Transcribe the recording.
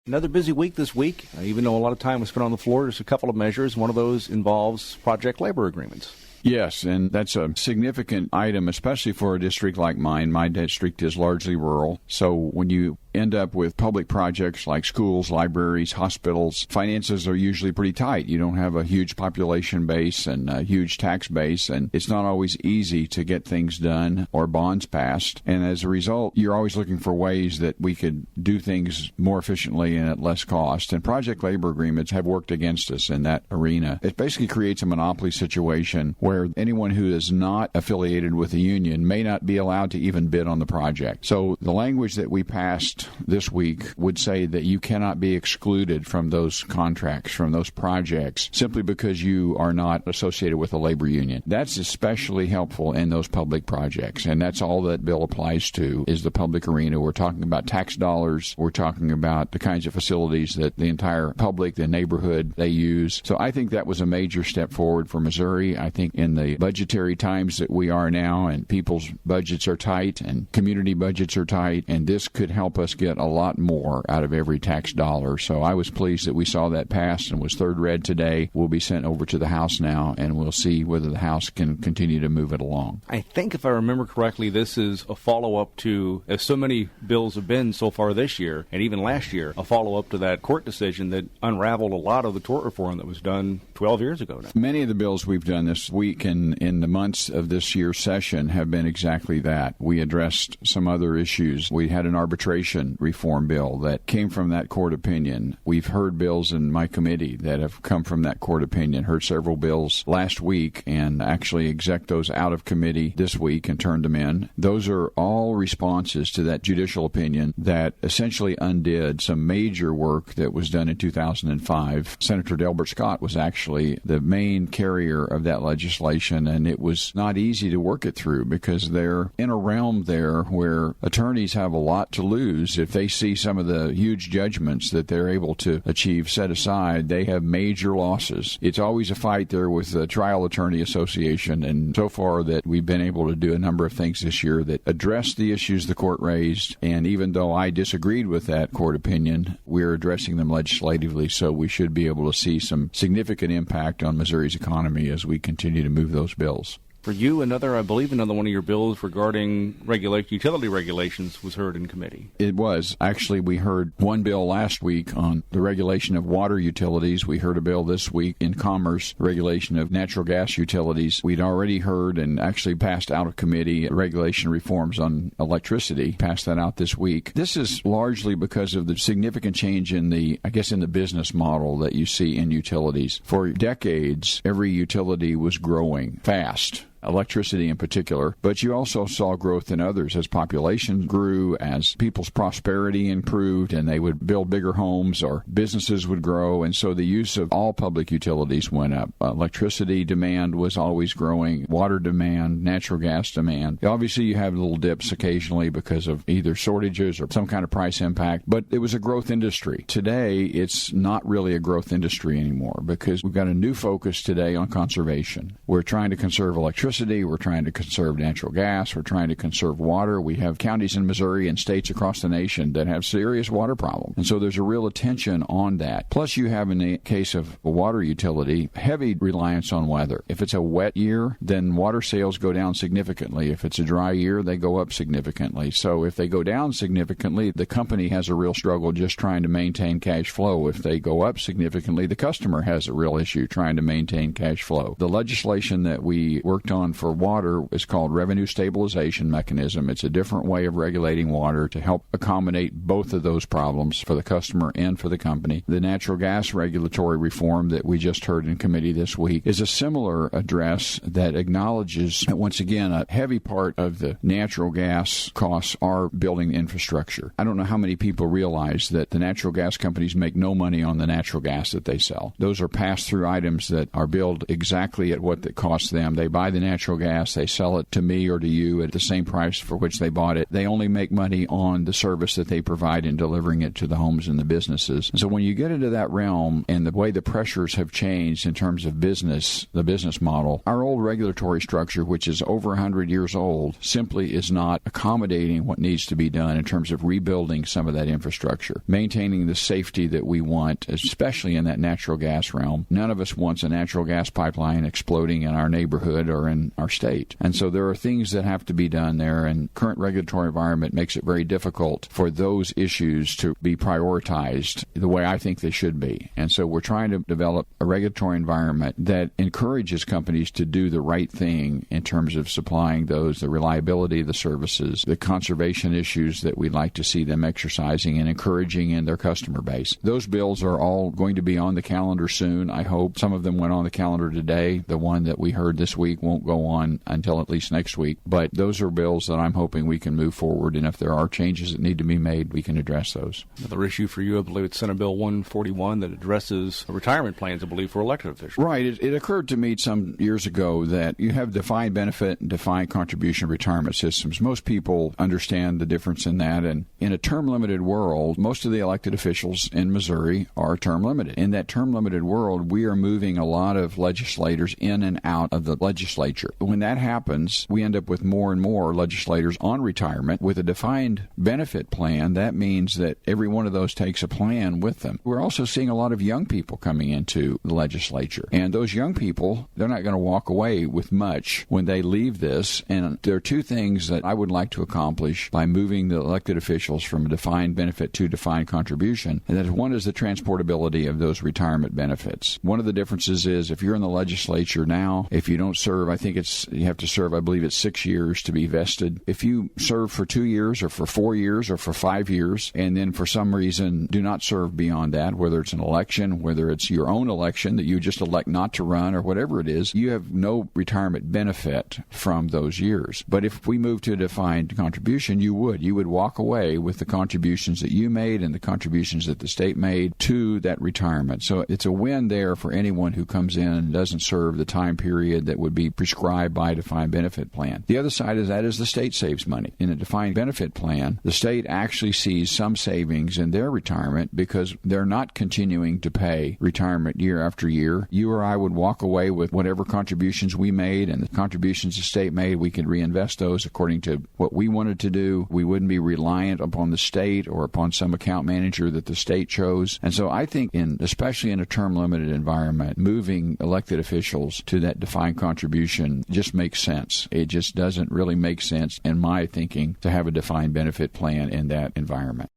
Another busy week this week. Even though a lot of time was spent on the floor, there's a couple of measures. One of those involves project labor agreements. Yes, and that's a significant item, especially for a district like mine. My district is largely rural, so when you end up with public projects like schools, libraries, hospitals, finances are usually pretty tight. You don't have a huge population base and a huge tax base, and it's not always easy to get things done or bonds passed. And as a result, you're always looking for ways that we could do things more efficiently and at less cost. And project labor agreements have worked against us in that arena. It basically creates a monopoly situation where anyone who is not affiliated with a union may not be allowed to even bid on the project. So the language that we passed this week would say that you cannot be excluded from those contracts, from those projects, simply because you are not associated with a labor union. That's especially helpful in those public projects, and that's all that bill applies to is the public arena. We're talking about tax dollars. We're talking about the kinds of facilities that the entire public, the neighborhood, they use. So I think that was a major step forward for Missouri. I think in the budgetary times that we are now, and people's budgets are tight and community budgets are tight, and this could help us get a lot more out of every tax dollar. So I was pleased that we saw that passed and was third read today. Will be sent over to the House now, and we'll see whether the House can continue to move it along. I think if I remember correctly, this is a follow-up to, as so many bills have been so far this year, and even last year, a follow-up to that court decision that unraveled a lot of the tort reform that was done 12 years ago now. Many of the bills we've done this week and in the months of this year's session have been exactly that. We addressed some other issues. We had an arbitration reform bill that came from that court opinion. We've heard bills in my committee that have come from that court opinion, heard several bills last week and actually exec those out of committee this week and turned them in. Those are all responses to that judicial opinion that essentially undid some major work that was done in 2005. Senator Delbert Scott was actually the main carrier of that legislation, and it was not easy to work it through because they're in a realm there where attorneys have a lot to lose. If they see some of the huge judgments that they're able to achieve set aside, they have major losses. It's always a fight there with the Trial Attorney Association, and so far that we've been able to do a number of things this year that address the issues the court raised, and even though I disagreed with that court opinion, we're addressing them legislatively, so we should be able to see some significant impact on Missouri's economy as we continue to move those bills. For you, I believe another one of your bills regarding utility regulations was heard in committee. It was. Actually, we heard one bill last week on the regulation of water utilities. We heard a bill this week in Commerce, regulation of natural gas utilities. We'd already heard and actually passed out of committee regulation reforms on electricity, passed that out this week. This is largely because of the significant change in the business model that you see in utilities. For decades, every utility was growing fast. Electricity in particular, but you also saw growth in others as population grew, as people's prosperity improved, and they would build bigger homes or businesses would grow, and so the use of all public utilities went up. Electricity demand was always growing, water demand, natural gas demand. Obviously, you have little dips occasionally because of either shortages or some kind of price impact, but it was a growth industry. Today, it's not really a growth industry anymore because we've got a new focus today on conservation. We're trying to conserve electricity. We're trying to conserve natural gas. We're trying to conserve water. We have counties in Missouri and states across the nation that have serious water problems. And so there's a real attention on that. Plus, you have, in the case of a water utility, heavy reliance on weather. If it's a wet year, then water sales go down significantly. If it's a dry year, they go up significantly. So if they go down significantly, the company has a real struggle just trying to maintain cash flow. If they go up significantly, the customer has a real issue trying to maintain cash flow. The legislation that we worked on for water is called Revenue Stabilization Mechanism. It's a different way of regulating water to help accommodate both of those problems for the customer and for the company. The natural gas regulatory reform that we just heard in committee this week is a similar address that acknowledges that, once again, a heavy part of the natural gas costs are building infrastructure. I don't know how many people realize that the natural gas companies make no money on the natural gas that they sell. Those are pass-through items that are billed exactly at what it costs them. They buy the natural gas. They sell it to me or to you at the same price for which they bought it. They only make money on the service that they provide in delivering it to the homes and the businesses. And so when you get into that realm and the way the pressures have changed in terms of business, the business model, our old regulatory structure, which is over 100 years old, simply is not accommodating what needs to be done in terms of rebuilding some of that infrastructure, maintaining the safety that we want, especially in that natural gas realm. None of us wants a natural gas pipeline exploding in our neighborhood or in our state. And so there are things that have to be done there, and current regulatory environment makes it very difficult for those issues to be prioritized the way I think they should be. And so we're trying to develop a regulatory environment that encourages companies to do the right thing in terms of supplying those, the reliability of the services, the conservation issues that we'd like to see them exercising and encouraging in their customer base. Those bills are all going to be on the calendar soon, I hope. Some of them went on the calendar today. The one that we heard this week won't go on until at least next week. But those are bills that I'm hoping we can move forward, and if there are changes that need to be made, we can address those. Another issue for you, I believe it's Senate Bill 141 that addresses retirement plans, I believe, for elected officials. Right. It occurred to me some years ago that you have defined benefit and defined contribution retirement systems. Most people understand the difference in that, and in a term-limited world, most of the elected officials in Missouri are term-limited. In that term-limited world, we are moving a lot of legislators in and out of the legislature. When that happens, we end up with more and more legislators on retirement. With a defined benefit plan, that means that every one of those takes a plan with them. We're also seeing a lot of young people coming into the legislature. And those young people, they're not going to walk away with much when they leave this. And there are two things that I would like to accomplish by moving the elected officials from a defined benefit to defined contribution. And that one is the transportability of those retirement benefits. One of the differences is if you're in the legislature now, if you don't serve, I think you have to serve, I believe it's 6 years to be vested. If you serve for 2 years or for 4 years or for 5 years, and then for some reason do not serve beyond that, whether it's an election, whether it's your own election that you just elect not to run or whatever it is, you have no retirement benefit from those years. But if we move to a defined contribution, you would walk away with the contributions that you made and the contributions that the state made to that retirement. So it's a win there for anyone who comes in and doesn't serve the time period that would be prescribed by a defined benefit plan. The other side of that is the state saves money. In a defined benefit plan, the state actually sees some savings in their retirement because they're not continuing to pay retirement year after year. You or I would walk away with whatever contributions we made and the contributions the state made. We could reinvest those according to what we wanted to do. We wouldn't be reliant upon the state or upon some account manager that the state chose. And so I think, especially in a term-limited environment, moving elected officials to that defined contribution just makes sense. It just doesn't really make sense, in my thinking, to have a defined benefit plan in that environment.